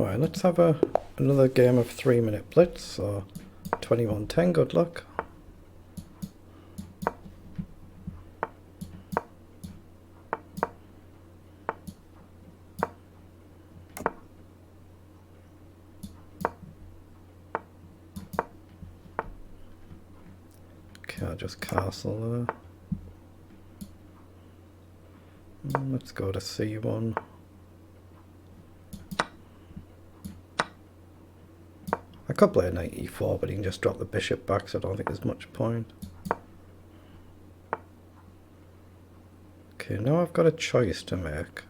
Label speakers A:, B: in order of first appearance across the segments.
A: Alright, let's have another game of 3-minute blitz, so 21-10, good luck. Okay, I'll just castle there. Let's go to C1. I could play a knight e4, but he can just drop the bishop back, so I don't think there's much point. Okay, now I've got a choice to make.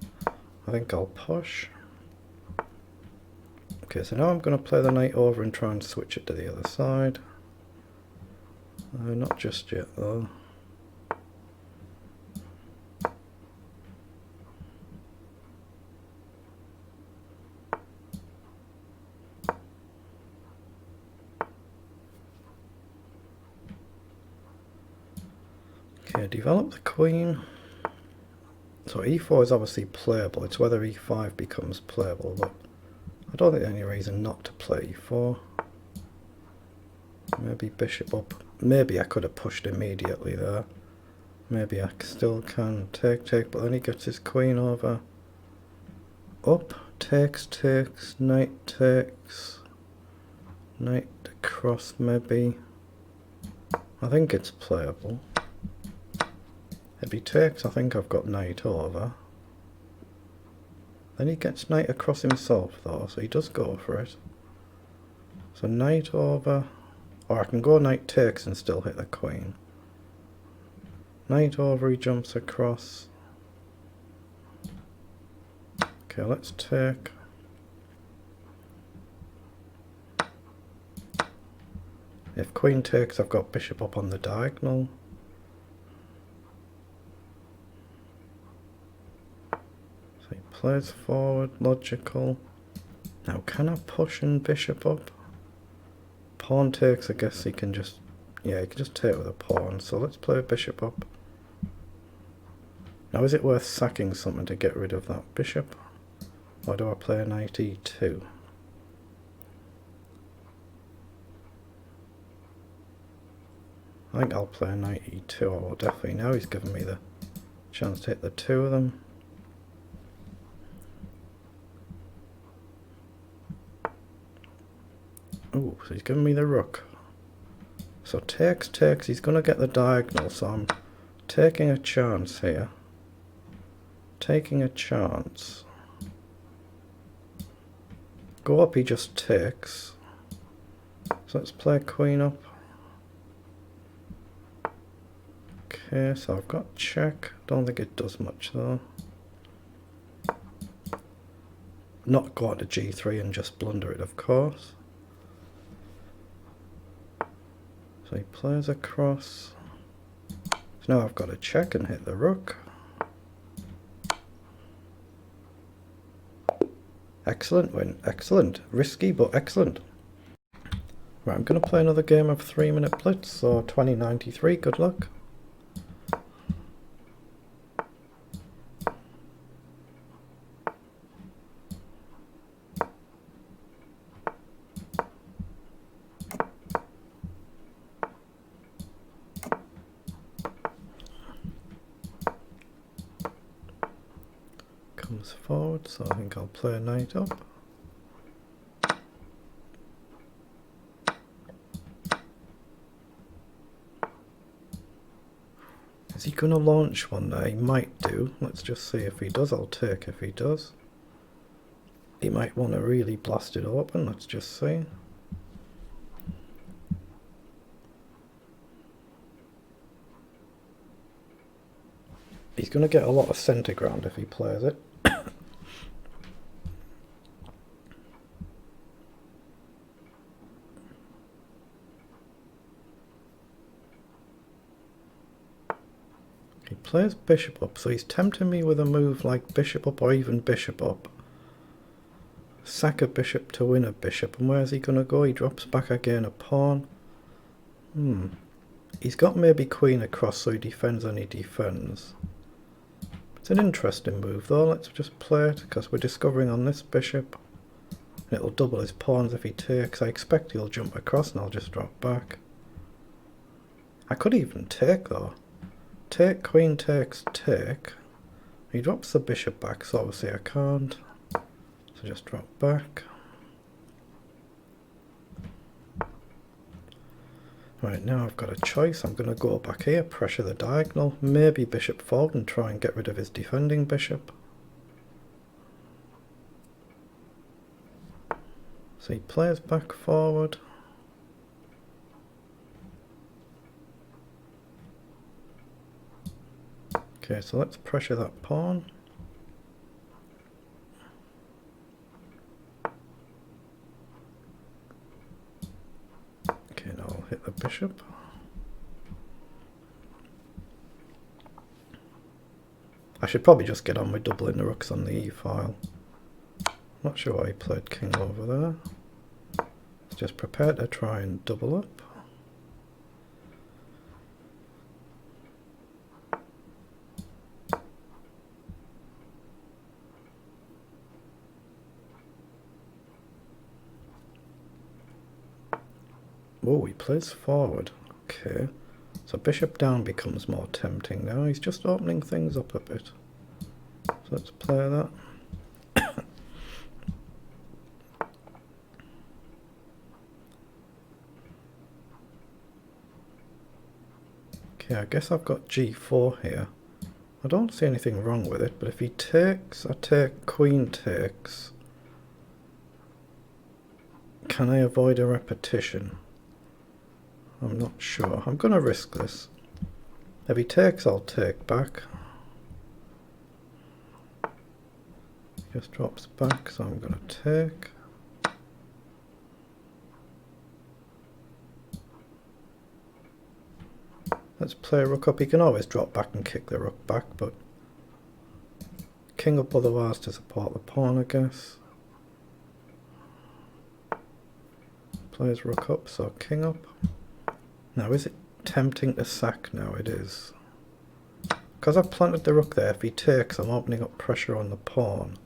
A: I think I'll push. Okay, so now I'm going to play the knight over and try and switch it to the other side. Not just yet, though. Okay, develop the queen. So e4 is obviously playable. It's whether e5 becomes playable, but I don't think there's any reason not to play e4. Maybe bishop up. Maybe I could have pushed immediately there. Maybe I still can take, but then he gets his queen over. Up, takes, knight takes. Knight across maybe. I think it's playable. If he takes, I think I've got knight over. Then he gets knight across himself though, so he does go for it. So knight over, or I can go knight takes and still hit the queen. Knight over, he jumps across. Okay, let's take. If queen takes, I've got bishop up on the diagonal. So he plays forward, logical. Now can I push and bishop up? Pawn takes, I guess he can just, yeah, he can just take with a pawn. So let's play bishop up. Now is it worth sacking something to get rid of that bishop? Or do I play a knight e2? I think I'll play a knight e2, I will definitely. Now he's given me the chance to hit the two of them. Ooh, so he's given me the rook. So takes, he's going to get the diagonal, so I'm taking a chance here. Taking a chance. Go up, he just takes. So let's play queen up. Okay, so I've got check. Don't think it does much though. Not go to g3 and just blunder it, of course. So he plays across. So now I've got to check and hit the rook. Excellent win, excellent. Risky but excellent. Right, I'm going to play another game of 3-minute blitz, so 2093, good luck. Comes forward, so I think I'll play a knight up. Is he going to launch one there? He might do. Let's just see if he does. I'll take if he does. He might want to really blast it open. Let's just see. He's going to get a lot of centre ground if he plays it. He plays bishop up, so he's tempting me with a move like bishop up or even bishop up. Sack a bishop to win a bishop, and where's he going to go? He drops back again a pawn. He's got maybe queen across, so he defends and he defends. It's an interesting move though. Let's just play it because we're discovering on this bishop It'll double his pawns if he takes. I expect he'll jump across and I'll just drop back. I could even take though. Take, queen takes, take. He drops the bishop back, so obviously I can't. So just drop back. Right, now I've got a choice. I'm going to go back here, pressure the diagonal, maybe bishop forward and try and get rid of his defending bishop. So he plays back forward. Okay, so let's pressure that pawn. Okay, now I'll hit the bishop. I should probably just get on with doubling the rooks on the e-file. Not sure why he played king over there. Just prepare to try and double up. Oh, he plays forward. Okay. So bishop down becomes more tempting now. He's just opening things up a bit. So let's play that. Okay, I guess I've got g4 here. I don't see anything wrong with it, but if he takes, I take queen takes. Can I avoid a repetition? I'm not sure. I'm going to risk this. If he takes, I'll take back. Just drops back, so I'm going to take. Let's play rook up. He can always drop back and kick the rook back, but king up otherwise to support the pawn, I guess. Plays rook up, so king up. Now, is it tempting to sack? Now it is. Because I've planted the rook there, if he takes, I'm opening up pressure on the pawn.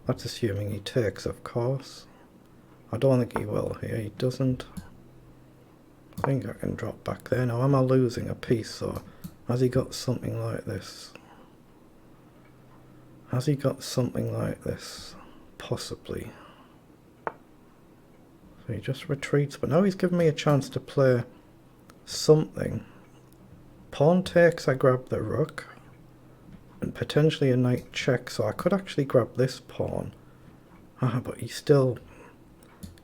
A: That's assuming he takes, of course. I don't think he will here, he doesn't. I think I can drop back there. Now, am I losing a piece, or has he got something like this? Has he got something like this? Possibly. So he just retreats, but now he's given me a chance to play something. Pawn takes, I grab the rook, and potentially a knight check, so I could actually grab this pawn. But he still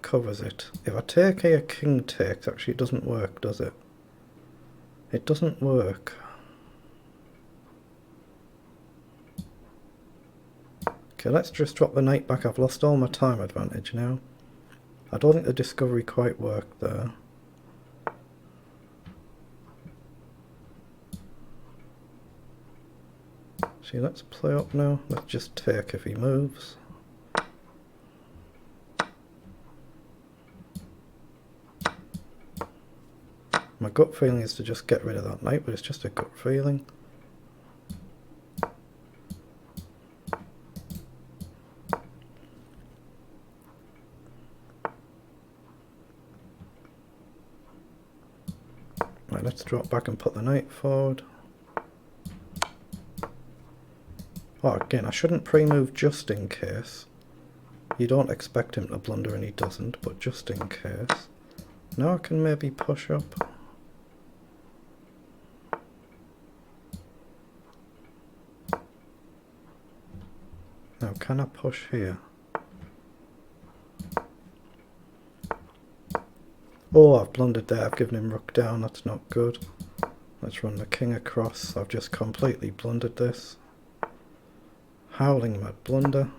A: covers it. If I take here, king takes, actually it doesn't work, does it? It doesn't work. Okay, let's just drop the knight back. I've lost all my time advantage now. I don't think the discovery quite worked there. See, let's play up now. Let's just take if he moves. My gut feeling is to just get rid of that knight, but it's just a gut feeling. Right, let's drop back and put the knight forward. Oh, again, I shouldn't pre-move just in case. You don't expect him to blunder and he doesn't, but just in case. Now I can maybe push up. Now, can I push here? Oh, I've blundered there. I've given him rook down. That's not good. Let's run the king across. I've just completely blundered this. Howling mad blunder.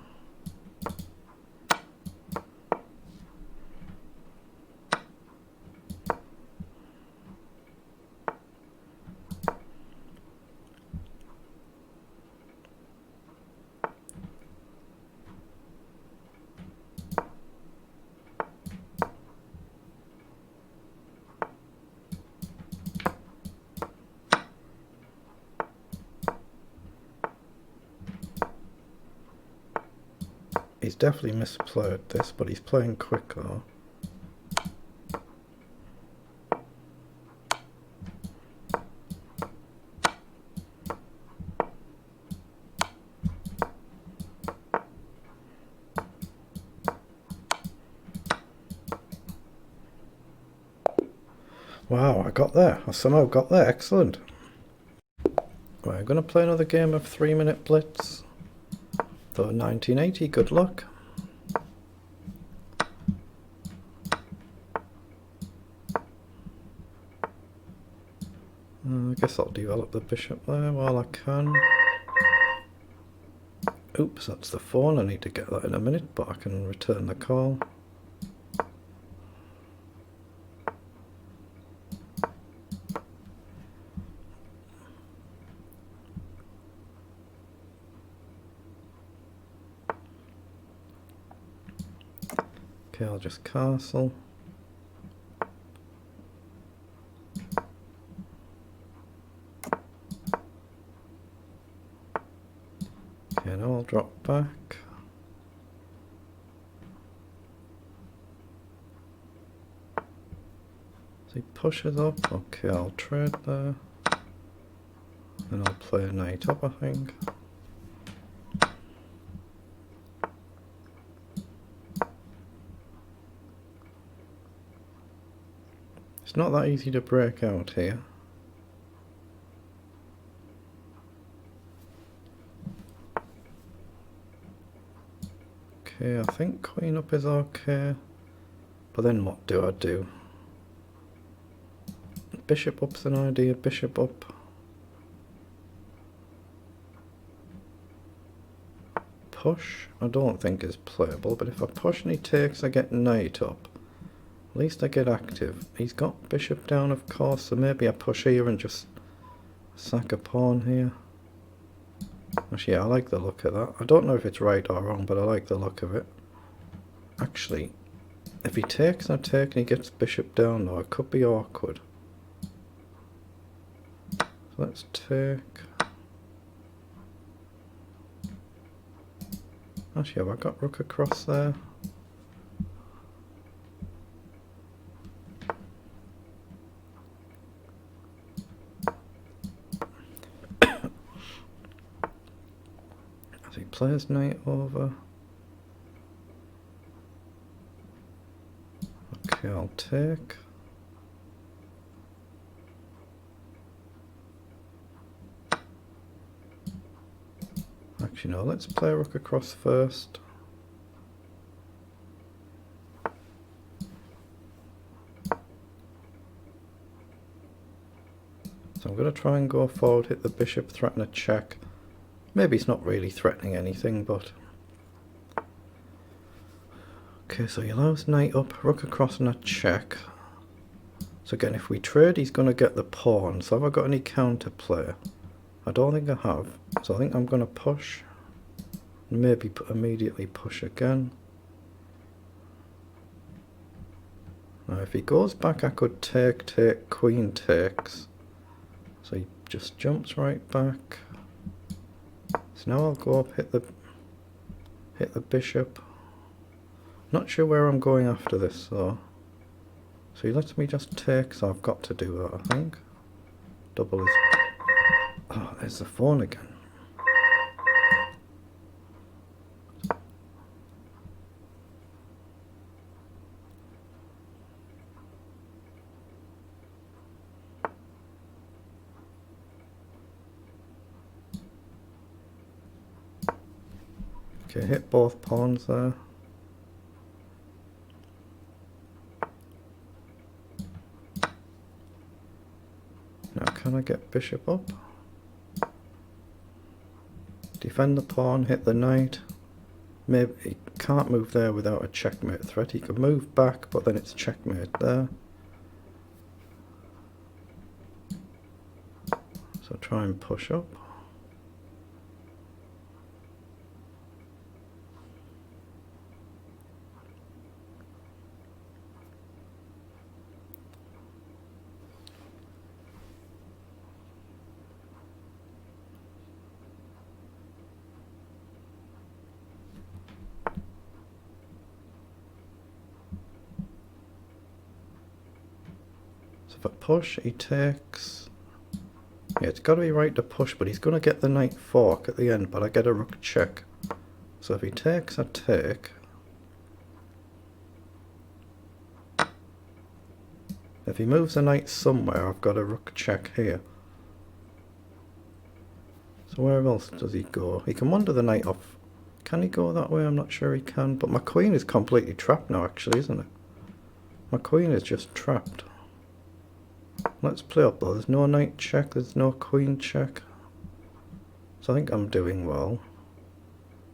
A: He's definitely misplayed this, but he's playing quick though. Wow, I got there. I somehow got there. Excellent. Right, I'm going to play another game of 3-minute Blitz. Though 1980, good luck. I guess I'll develop the bishop there while I can. Oops, that's the phone. I need to get that in a minute, but I can return the call. Okay, I'll just castle. Okay, now I'll drop back. So he pushes up. Okay, I'll trade there. And I'll play a knight up, I think. It's not that easy to break out here. Okay, I think queen up is okay. But then what do I do? Bishop up's an idea, bishop up. Push, I don't think is playable, but if I push and he takes, I get knight up. At least I get active. He's got bishop down, of course, so maybe I push here and just sack a pawn here. Actually, yeah, I like the look of that. I don't know if it's right or wrong, but I like the look of it. Actually, if he takes, I take, and he gets bishop down, though, it could be awkward. So let's take. Actually, have I got rook across there? As he plays knight over. Okay, I'll take. Actually, no, let's play rook across first. So I'm going to try and go forward, hit the bishop, threaten a check. Maybe it's not really threatening anything, but... Okay, so he allows knight up, rook across and a check. So again, if we trade, he's going to get the pawn. So have I got any counterplay? I don't think I have. So I think I'm going to push. Maybe immediately push again. Now if he goes back, I could take, queen takes. So he just jumps right back. So now I'll go up, hit the bishop. Not sure where I'm going after this though. So he lets me just take, so I've got to do that, I think. Double is... Oh, there's the phone again. Okay, hit both pawns there. Now can I get bishop up? Defend the pawn, hit the knight. Maybe he can't move there without a checkmate threat. He could move back, but then it's checkmate there. So try and push up. I push, he takes. Yeah, it's got to be right to push, but he's going to get the knight fork at the end, but I get a rook check. So if he takes, I take. If he moves the knight somewhere, I've got a rook check here. So where else does he go? He can wander the knight off. Can he go that way? I'm not sure he can. But my queen is completely trapped now, actually, isn't it? My queen is just trapped. Let's play up though. There's no knight check. There's no queen check. So I think I'm doing well.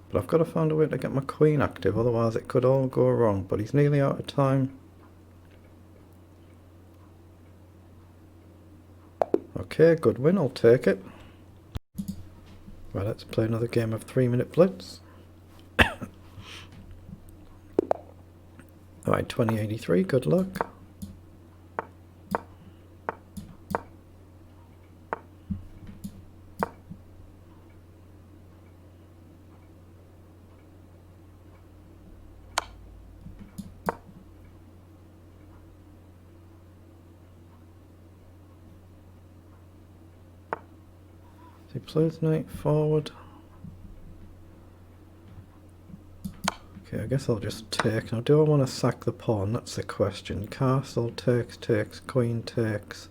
A: But I've got to find a way to get my queen active. Otherwise it could all go wrong. But he's nearly out of time. Okay, good win. I'll take it. Right, let's play another game of 3-minute Blitz. Alright, 2083, good luck. So he plays knight forward. Okay, I guess I'll just take. Now, do I want to sack the pawn? That's the question. Castle takes, takes, queen takes,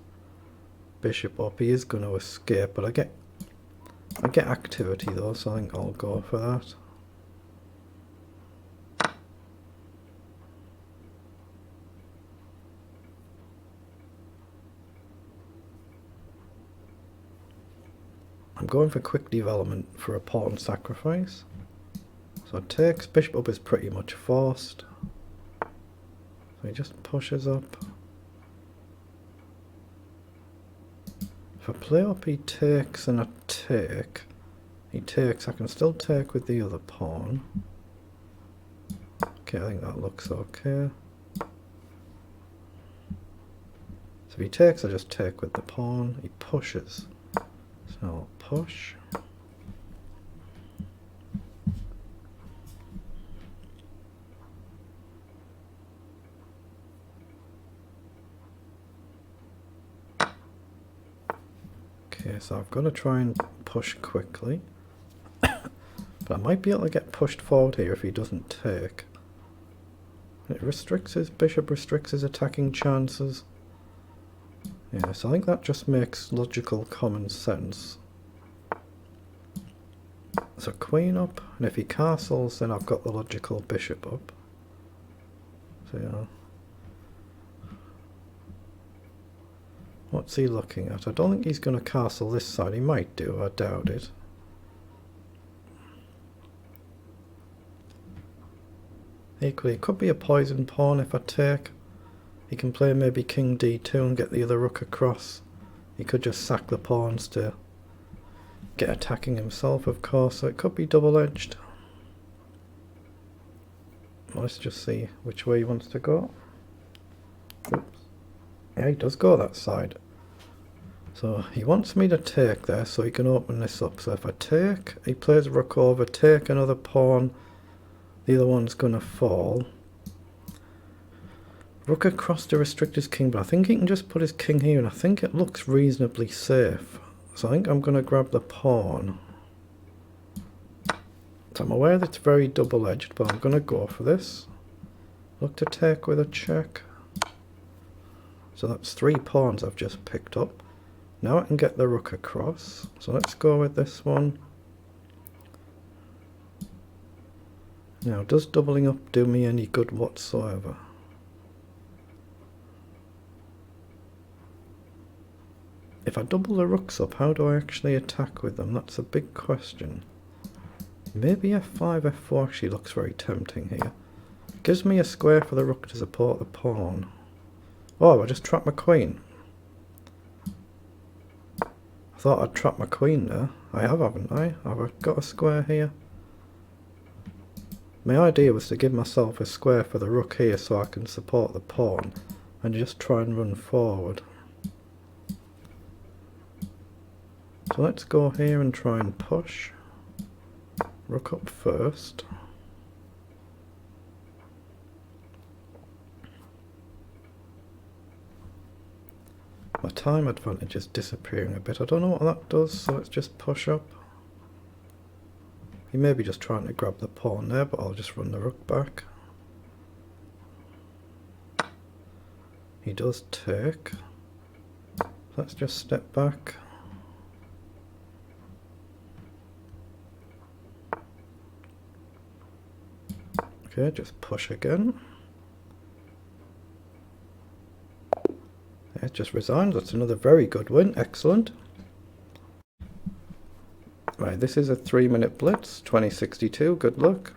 A: bishop up. He is going to escape, but I get activity though, so I think I'll go for that. I'm going for quick development for a pawn sacrifice. So it takes, bishop up is pretty much forced. So he just pushes up. If I play up, he takes and I take. He takes, I can still take with the other pawn. Okay, I think that looks okay. So if he takes, I just take with the pawn. He pushes. So I'll push. Okay, so I've got to try and push quickly. But I might be able to get pushed forward here if he doesn't take. It restricts his bishop, restricts his attacking chances. Yeah, so I think that just makes logical common sense. So queen up, and if he castles, then I've got the logical bishop up. So yeah. What's he looking at? I don't think he's going to castle this side. He might do, I doubt it. Equally, it could be a poison pawn if I take. He can play maybe king d2 and get the other rook across. He could just sack the pawns to get attacking himself, of course, so it could be double-edged. Let's just see which way he wants to go. Oops. Yeah, he does go that side. So he wants me to take there so he can open this up. So if I take, he plays rook over, take another pawn, the other one's going to fall. Rook across to restrict his king, but I think he can just put his king here, and I think it looks reasonably safe. So I think I'm going to grab the pawn. So I'm aware that it's very double-edged, but I'm going to go for this. Look to take with a check. So that's 3 pawns I've just picked up. Now I can get the rook across. So let's go with this one. Now, does doubling up do me any good whatsoever? If I double the rooks up, how do I actually attack with them? That's a big question. Maybe f5, f4 actually looks very tempting here. Gives me a square for the rook to support the pawn. Oh, I just trapped my queen. I thought I'd trapped my queen there. I have, haven't I? I've got a square here. My idea was to give myself a square for the rook here so I can support the pawn and just try and run forward. So let's go here and try and push. Rook up first. My time advantage is disappearing a bit. I don't know what that does, so let's just push up. He may be just trying to grab the pawn there, but I'll just run the rook back. He does take. Let's just step back. Okay, just push again. It just resigns. That's another very good win. Excellent. Right, this is a 3-minute blitz, 2062. Good luck.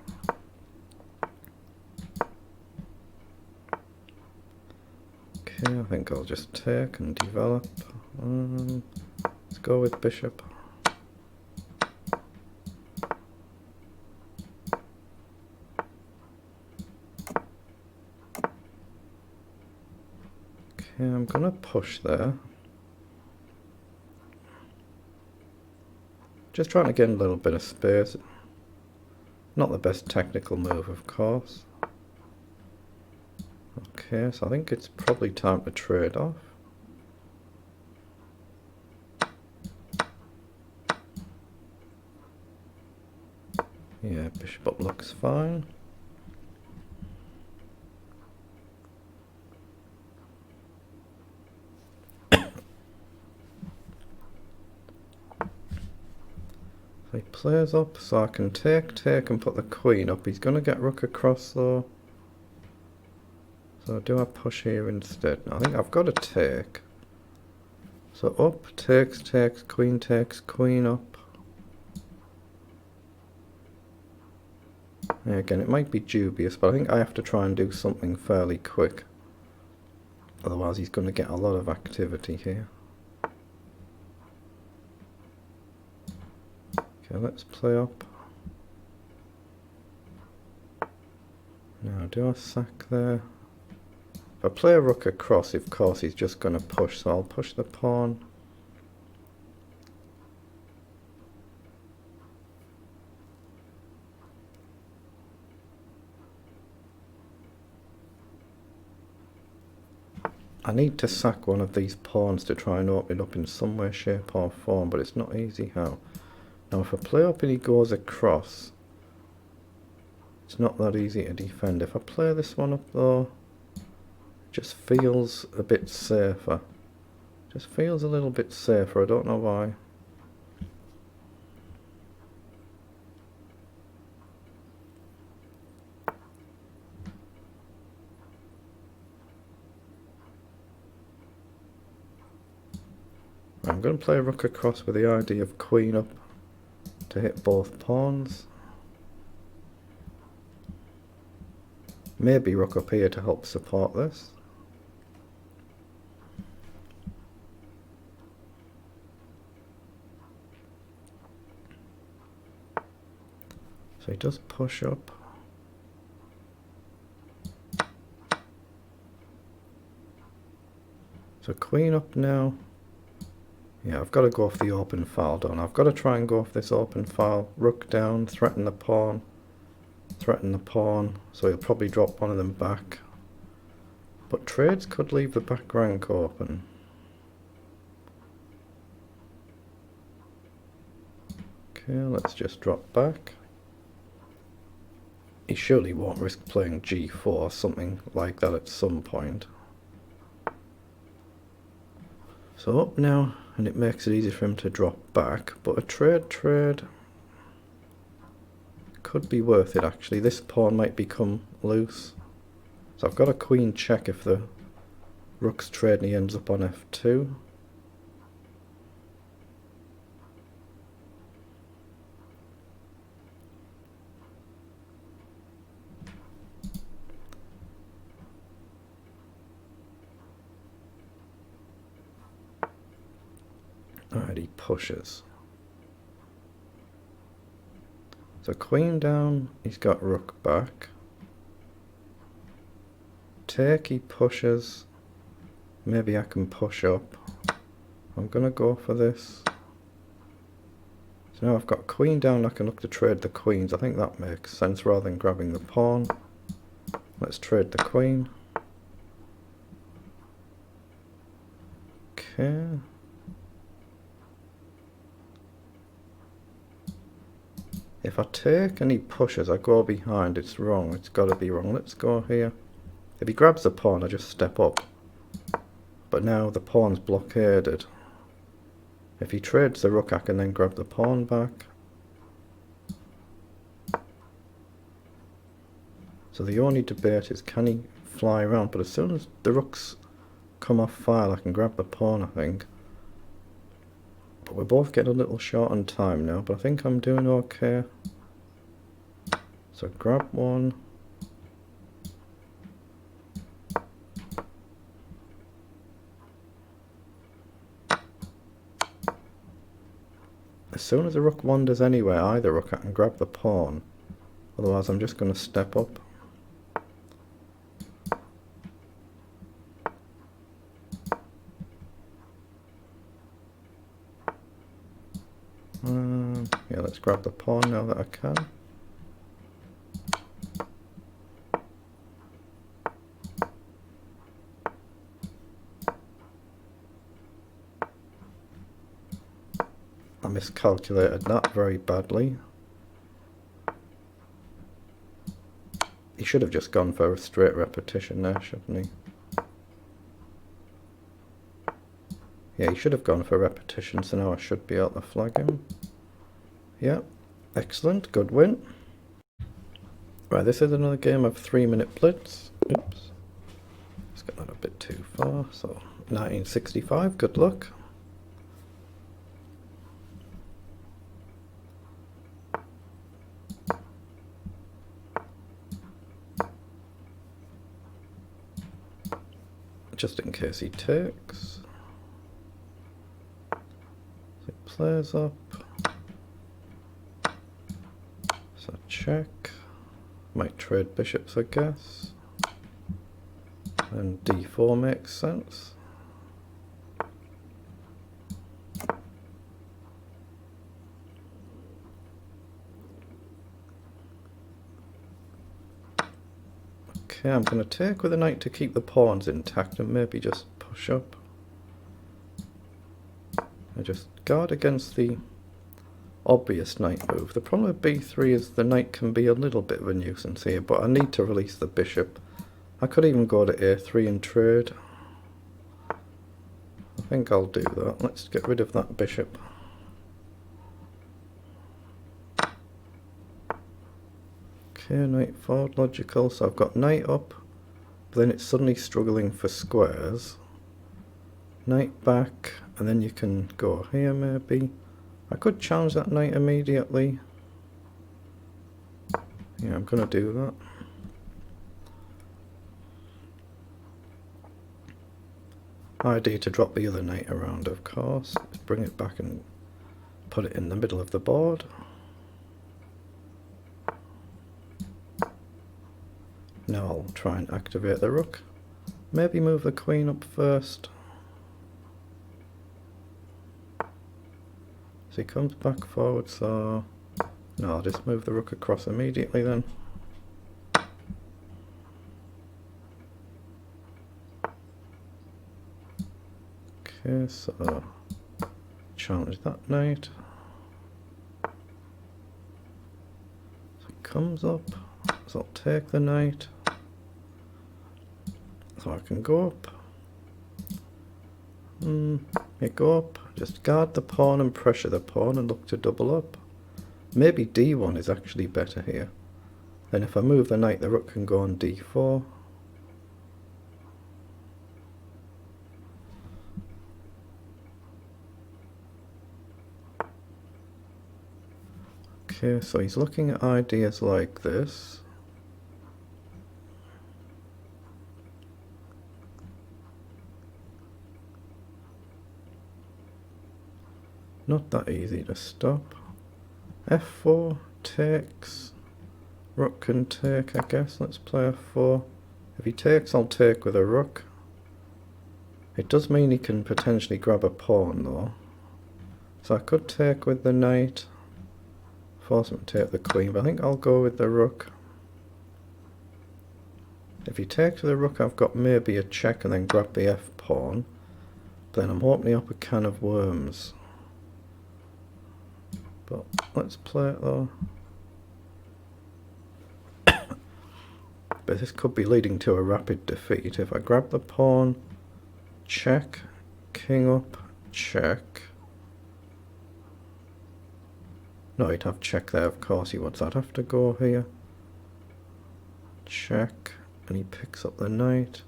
A: Okay, I think I'll just take and develop. Let's go with bishop. Okay, I'm gonna push there. Just trying to get a little bit of space. Not the best technical move, of course. Okay, so I think it's probably time to trade off. Yeah, bishop up looks fine. He plays up, so I can take and put the queen up. He's going to get rook across though. So do I push here instead? No, I think I've got to take. So up, takes, queen up. Yeah, again, it might be dubious, but I think I have to try and do something fairly quick. Otherwise he's going to get a lot of activity here. Okay, let's play up. Now, do I sack there? If I play a rook across, of course he's just going to push, so I'll push the pawn. I need to sack one of these pawns to try and open it up in some way, shape or form, but it's not easy how. Now if I play up and he goes across, it's not that easy to defend. If I play this one up though, it just feels a bit safer. Just feels a little bit safer, I don't know why. I'm going to play rook across with the idea of queen up to hit both pawns. Maybe rook up here to help support this. So he does push up. So queen up now. Yeah, I've got to go off the open file, don't I? I've got to try and go off this open file. Rook down, threaten the pawn, so he'll probably drop one of them back. But trades could leave the back rank open. Okay, let's just drop back. He surely won't risk playing g4, something like that at some point. So up now, and it makes it easy for him to drop back, but a trade could be worth it actually. This pawn might become loose. So I've got a queen check if the rook's trade and he ends up on f2. Alright, he pushes. So queen down, he's got rook back. Take, he pushes. Maybe I can push up. I'm gonna go for this. So now I've got queen down, I can look to trade the queens. I think that makes sense rather than grabbing the pawn. Let's trade the queen. Okay. If I take and he pushes, I go behind. It's wrong. It's got to be wrong. Let's go here. If he grabs the pawn, I just step up. But now the pawn's blockaded. If he trades the rook, I can then grab the pawn back. So the only debate is, can he fly around? But as soon as the rooks come off file, I can grab the pawn, I think. But we're both getting a little short on time now, but I think I'm doing okay. So grab one. As soon as the rook wanders anywhere, either rook, I can grab the pawn. Otherwise I'm just going to step up. Yeah, let's grab the pawn now that I can. I miscalculated that very badly. He should have just gone for a straight repetition there, shouldn't he? Yeah, he should have gone for repetition, so now I should be able to flag him. Yeah, excellent, good win. Right, this is another game of 3-minute blitz. Oops, it's got that a bit too far. So 1965, good luck. Just in case he takes. So he plays up. So check. Might trade bishops, I guess. And d4 makes sense. Okay, I'm going to take with a knight to keep the pawns intact and maybe just push up. I just guard against the obvious knight move. The problem with b3 is the knight can be a little bit of a nuisance here, but I need to release the bishop. I could even go to a3 and trade. I think I'll do that. Let's get rid of that bishop. Okay, knight forward, logical. So I've got knight up, but then it's suddenly struggling for squares. Knight back, and then you can go here maybe. I could challenge that knight immediately. Yeah, I'm going to do that. Idea to drop the other knight around, of course. Bring it back and put it in the middle of the board. Now I'll try and activate the rook. Maybe move the queen up first. So he comes back forward, so no, I'll just move the rook across immediately then. Okay, so challenge that knight. So he comes up, so I'll take the knight. So I can go up. You go up, just guard the pawn and pressure the pawn and look to double up. Maybe d1 is actually better here. Then if I move the knight, the rook can go on d4. Okay, so he's looking at ideas like this. Not that easy to stop. f4 takes. Rook can take, I guess. Let's play f4. If he takes, I'll take with a rook. It does mean he can potentially grab a pawn though. So I could take with the knight. Force him to take the queen, but I think I'll go with the rook. If he takes with the rook, I've got maybe a check and then grab the f pawn. Then I'm opening up a can of worms. But let's play it though. But this could be leading to a rapid defeat. If I grab the pawn, check, king up, check. No, he'd have check there, of course he would. So I'd have to go here. Check, and he picks up the knight.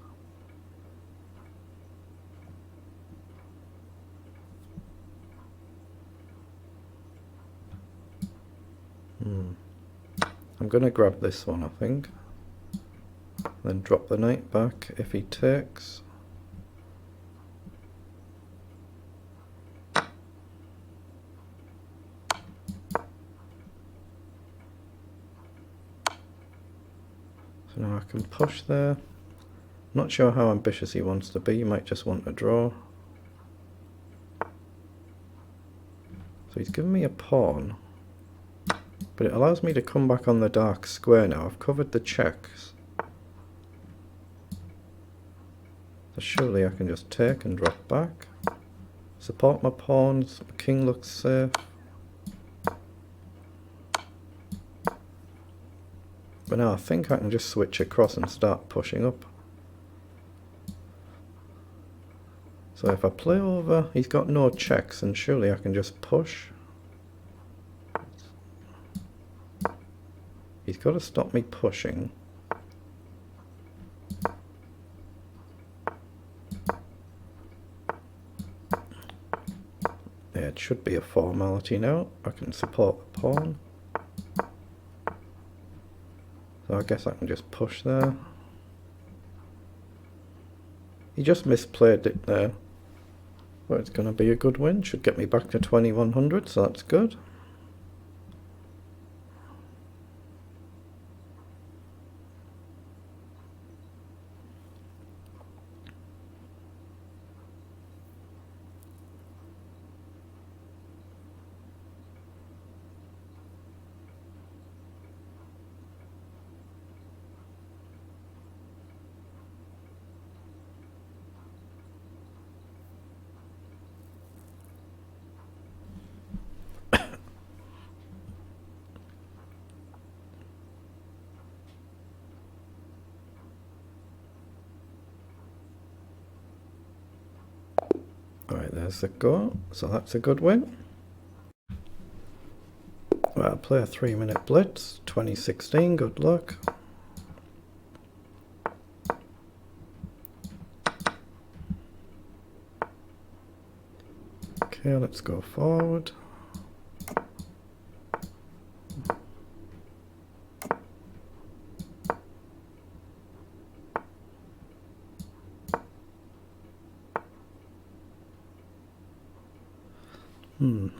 A: I'm going to grab this one, I think. Then drop the knight back if he takes. So now I can push there. Not sure how ambitious he wants to be. He might just want to draw. So he's given me a pawn. But it allows me to come back on the dark square now. I've covered the checks. So surely I can just take and drop back. Support my pawns. My king looks safe. But now I think I can just switch across and start pushing up. So if I play over, he's got no checks, and surely I can just push. He's got to stop me pushing. Yeah, it should be a formality now. I can support the pawn. So I guess I can just push there. He just misplayed it there. But it's going to be a good win. Should get me back to 2100, so that's good. Alright, there's the go. So that's a good win. Right, I'll play a 3-minute blitz. 2016, good luck. Okay, let's go forward. I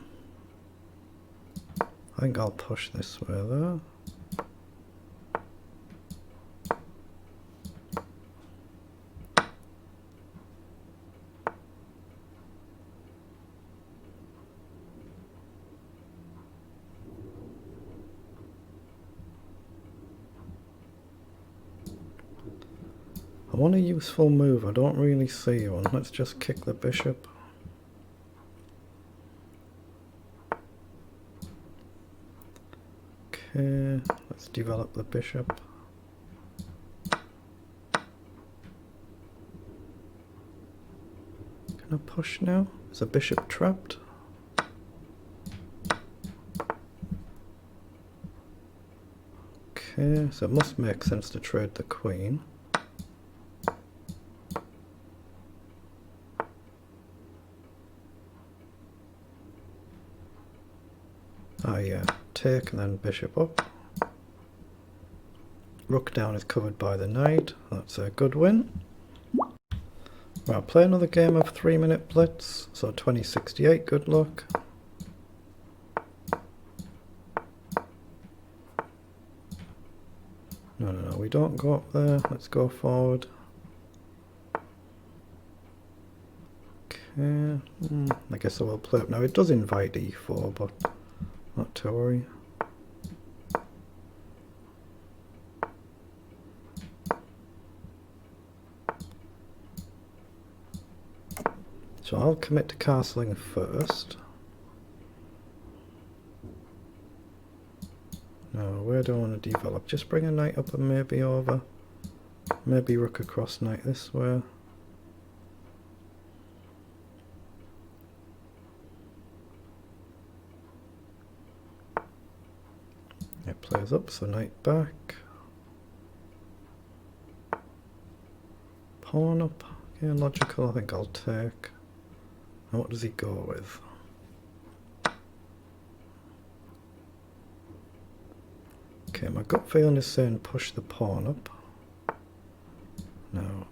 A: think I'll push this way though. I want a useful move, I don't really see one. Let's just kick the bishop. Okay, let's develop the bishop. Can I push now? Is the bishop trapped? Okay, so it must make sense to trade the queen. Ah yeah, take and then bishop up. Rook down is covered by the knight. That's a good win. Right, I'll play another game of 3-minute blitz. So 2068, good luck. No, we don't go up there. Let's go forward. Okay, I guess I will play up now. It does invite e4, but not to worry. So I'll commit to castling first. Now, where do I want to develop? Just bring a knight up and maybe over. Maybe rook across knight this way. It plays up, so knight back. Pawn up. Yeah, logical. I think I'll take. And what does he go with? Okay, my gut feeling is saying push the pawn up. Now,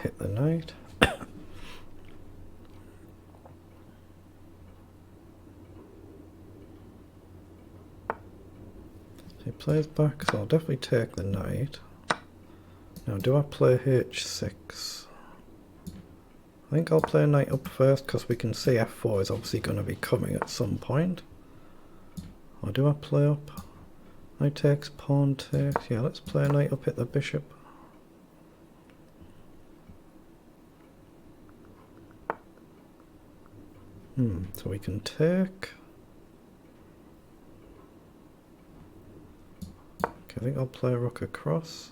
A: hit the knight. So he plays back, so I'll definitely take the knight. Now, do I play h6? I think I'll play knight up first because we can see f4 is obviously going to be coming at some point. Or do I play up? Knight takes, pawn takes. Yeah, let's play knight up, hit the bishop. So we can take. Okay, I think I'll play rook across.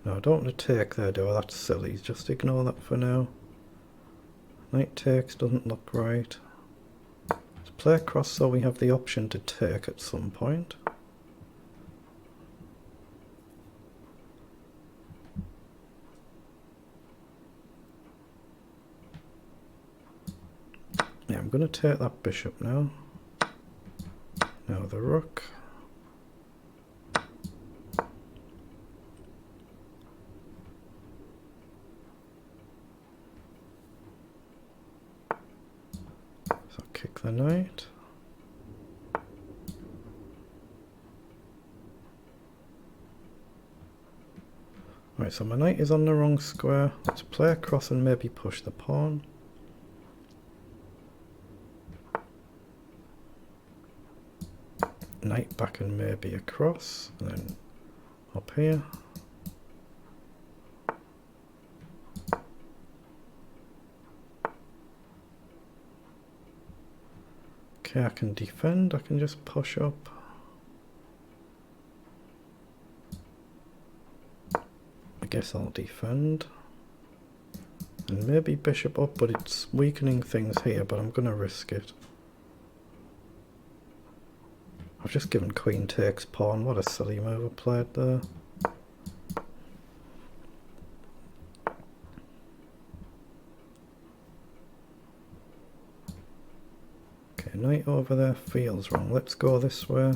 A: No, I don't want to take there, do I? That's silly. Just ignore that for now. Knight takes doesn't look right. Let's play across so we have the option to take at some point. Yeah, I'm going to take that bishop now. Now the rook. So kick the knight. Right, so my knight is on the wrong square. Let's play across and maybe push the pawn. Knight back and maybe across, and then up here. Okay, I can defend, I can just push up. I guess I'll defend. And maybe bishop up, but it's weakening things here, but I'm going to risk it. I've just given queen takes pawn. What a silly move I played there. Okay, knight over there feels wrong. Let's go this way.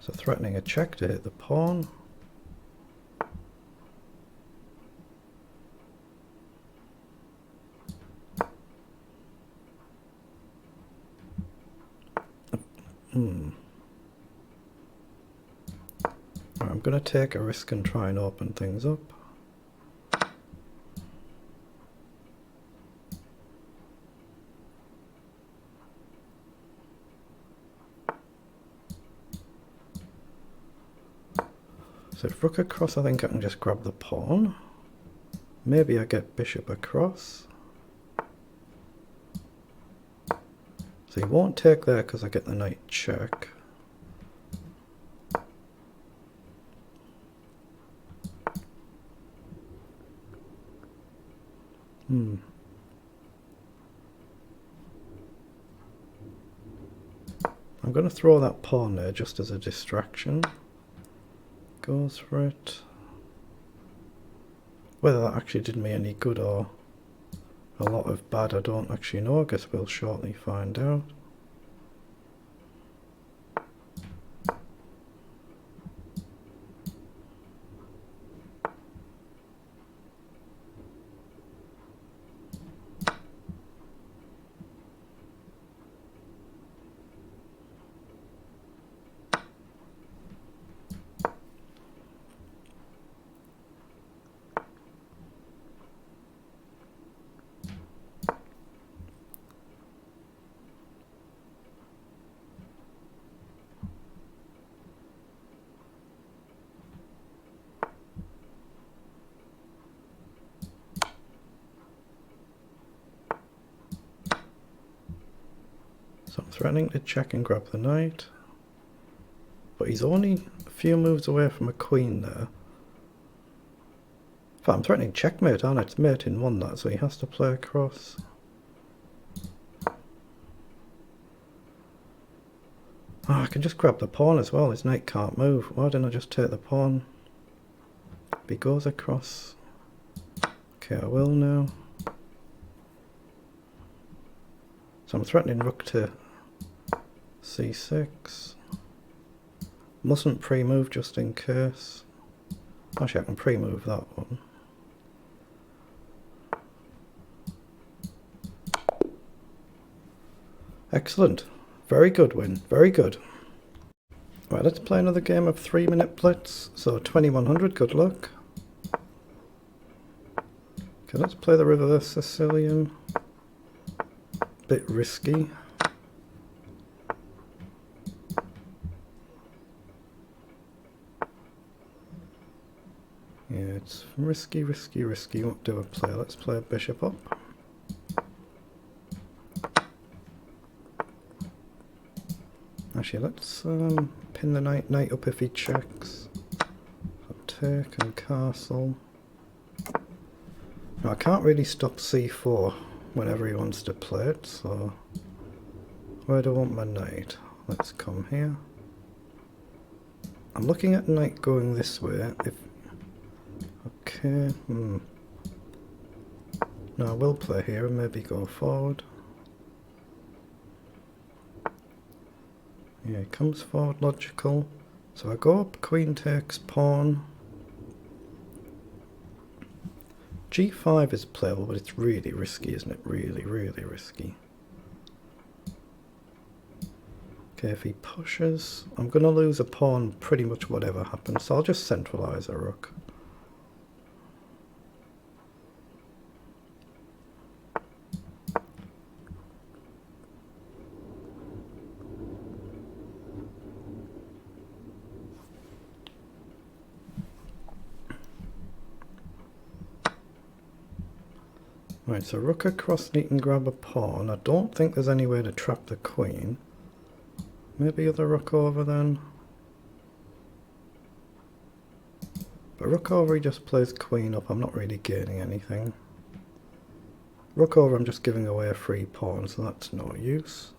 A: So threatening a check to hit the pawn. Right, I'm going to take a risk and try and open things up. So if rook across, I think I can just grab the pawn. Maybe I get bishop across. So he won't take there because I get the knight check. I'm going to throw that pawn there just as a distraction. Goes for it. Whether that actually did me any good or a lot of bad, I don't actually know. I guess we'll shortly find out. So I'm threatening to check and grab the knight. But he's only a few moves away from a queen there. In fact, I'm threatening checkmate, aren't I? It's mate in one, that, so he has to play across. Oh, I can just grab the pawn as well. His knight can't move. Why didn't I just take the pawn? If he goes across. Okay, I will now. So I'm threatening rook to c6. Mustn't pre-move just in case. Actually, I can pre-move that one. Excellent. Very good win. Very good. Right, let's play another game of 3-minute Blitz. So 2100, good luck. Okay, let's play the reverse Sicilian. Bit risky. Yeah, it's risky, risky, risky. What do I play? Let's play a bishop up. Actually, let's pin the knight up if he checks. So take and castle. Now, I can't really stop c4 whenever he wants to play it, so where do I want my knight? Let's come here. I'm looking at knight going this way. Okay, No, I will play here and maybe go forward. Yeah, he comes forward, logical. So I go up, queen takes pawn. G5 is playable, but it's really risky, isn't it? Really, really risky. Okay, if he pushes, I'm going to lose a pawn pretty much whatever happens, so I'll just centralize a rook. Right, so rook across, need and grab a pawn. I don't think there's any way to trap the queen. Maybe other rook over then. But rook over, he just plays queen up. I'm not really gaining anything. Rook over, I'm just giving away a free pawn, so that's no use.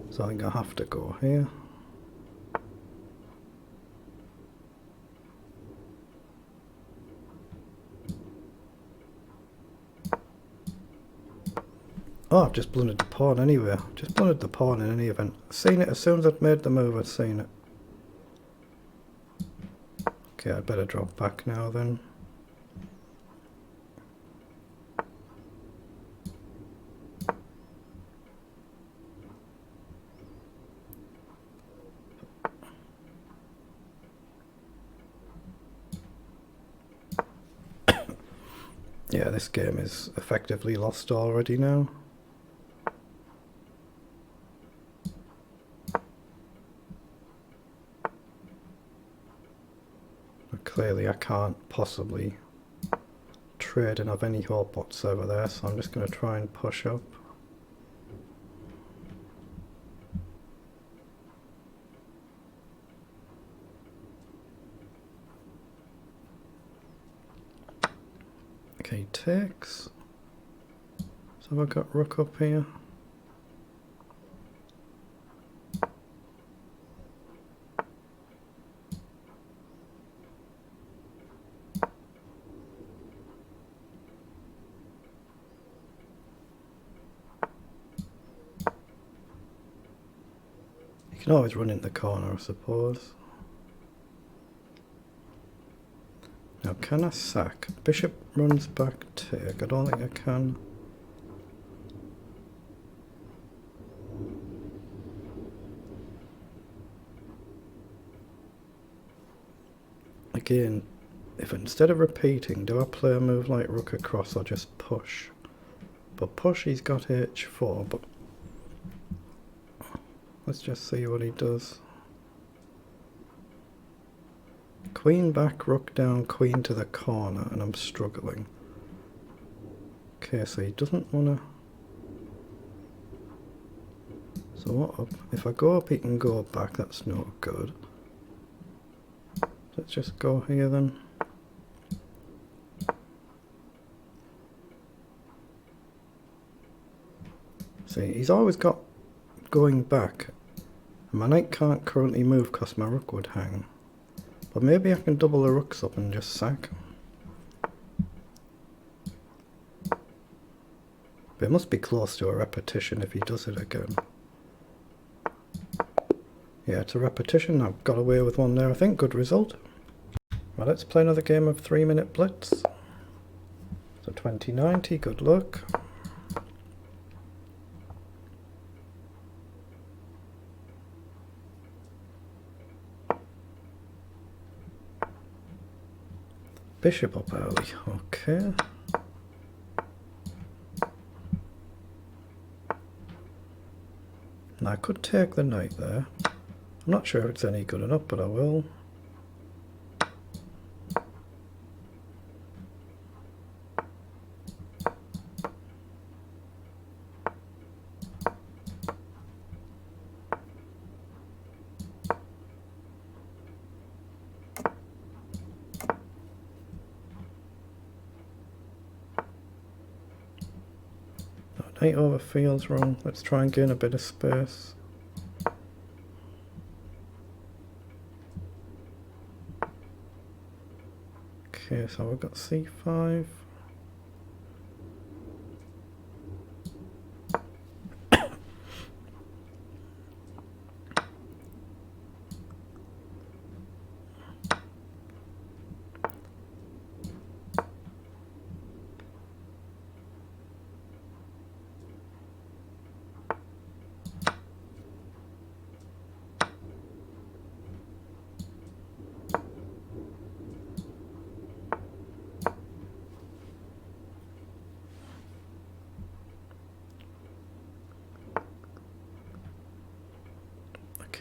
A: So I think I have to go here. Oh, I've just blundered the pawn anyway. Just blundered the pawn in any event. Seen it as soon as I'd made the move, I'd seen it. Okay, I'd better drop back now then. Yeah, this game is effectively lost already now. Clearly I can't possibly trade and have any hope whatsoever there, so I'm just going to try and push up. Okay, he takes. So I've got rook up here. You can always run in the corner, I suppose. Now, can I sack? Bishop runs back, take. I don't think I can. Again, if instead of repeating, do I play a move like rook across or just push? But push, he's got h4, but let's just see what he does. Queen back, rook down, queen to the corner, and I'm struggling. Okay, so he doesn't want to So what up? If I go up, he can go back. That's no good. Let's just go here then. See, he's always got going back. And my knight can't currently move because my rook would hang. But maybe I can double the rooks up and just sack. But it must be close to a repetition if he does it again. Yeah, it's a repetition. I've got away with one there, I think. Good result. Well, let's play another game of 3-minute Blitz. So 2090, good luck. Bishop up early, okay. Now I could take the knight there. I'm not sure if it's any good enough, but I will. Knight over feels wrong. Let's try and gain a bit of space. Okay, so we've got c5.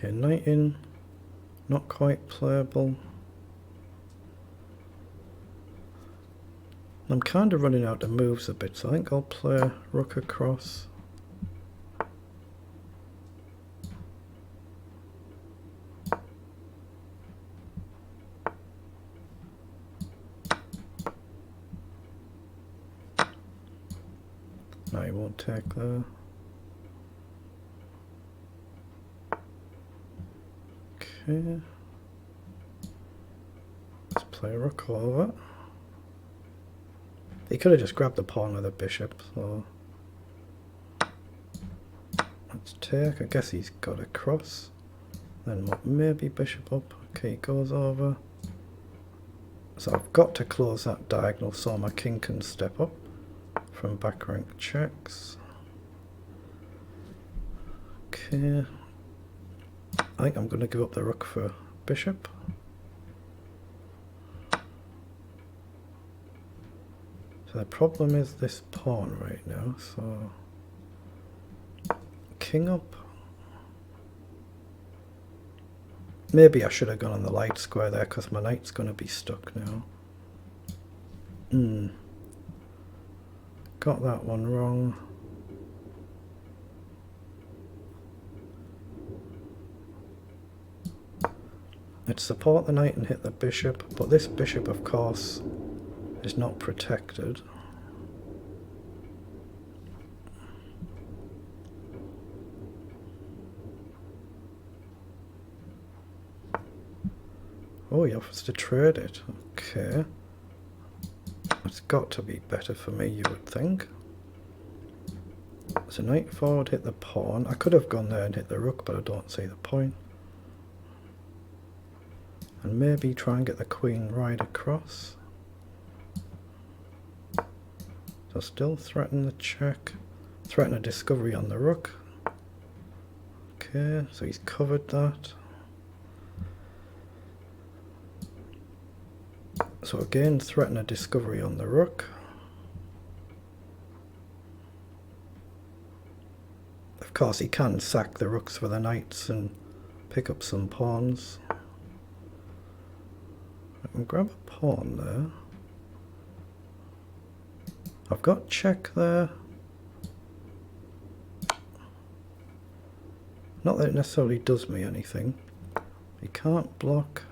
A: Okay, knight in, not quite playable. I'm kind of running out of moves a bit, so I think I'll play rook across. No, he won't take there. Okay. Let's play rook over. He could have just grabbed the pawn with a bishop, so let's take. I guess he's got a cross. Then what? Maybe bishop up. Okay, he goes over. So I've got to close that diagonal so my king can step up from back rank checks. Okay. I think I'm going to give up the rook for bishop. So the problem is this pawn right now, so king up. Maybe I should have gone on the light square there because my knight's going to be stuck now. Got that one wrong. Let's support the knight and hit the bishop, but this bishop, of course, is not protected. Oh, he offers to trade it. Okay. It's got to be better for me, you would think. So knight forward, hit the pawn. I could have gone there and hit the rook, but I don't see the point. And maybe try and get the queen right across. So still threaten the check. Threaten a discovery on the rook. Okay, so he's covered that. So again, threaten a discovery on the rook. Of course, he can sack the rooks for the knights and pick up some pawns. I can grab a pawn there. I've got check there. Not that it necessarily does me anything. He can't block.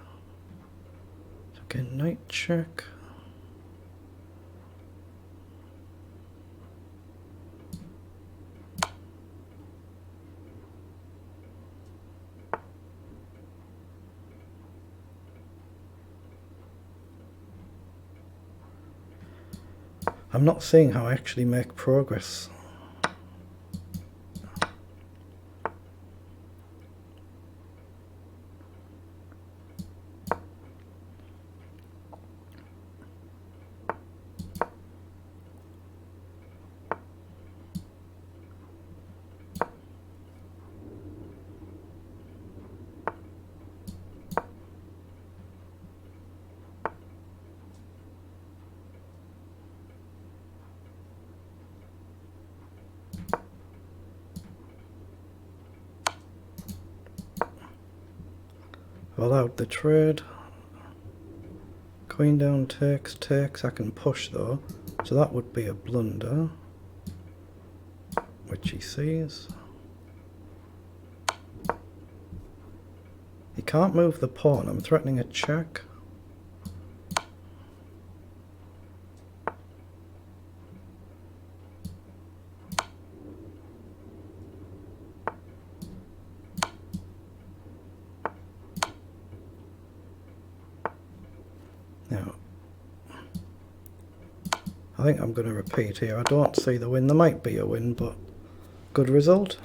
A: So again, knight check. I'm not seeing how I actually make progress. Allowed the trade. Queen down takes, takes. I can push though, so that would be a blunder, which he sees. He can't move the pawn. I'm threatening a check. Now, I think I'm going to repeat here. I don't see the win. There might be a win, but good result.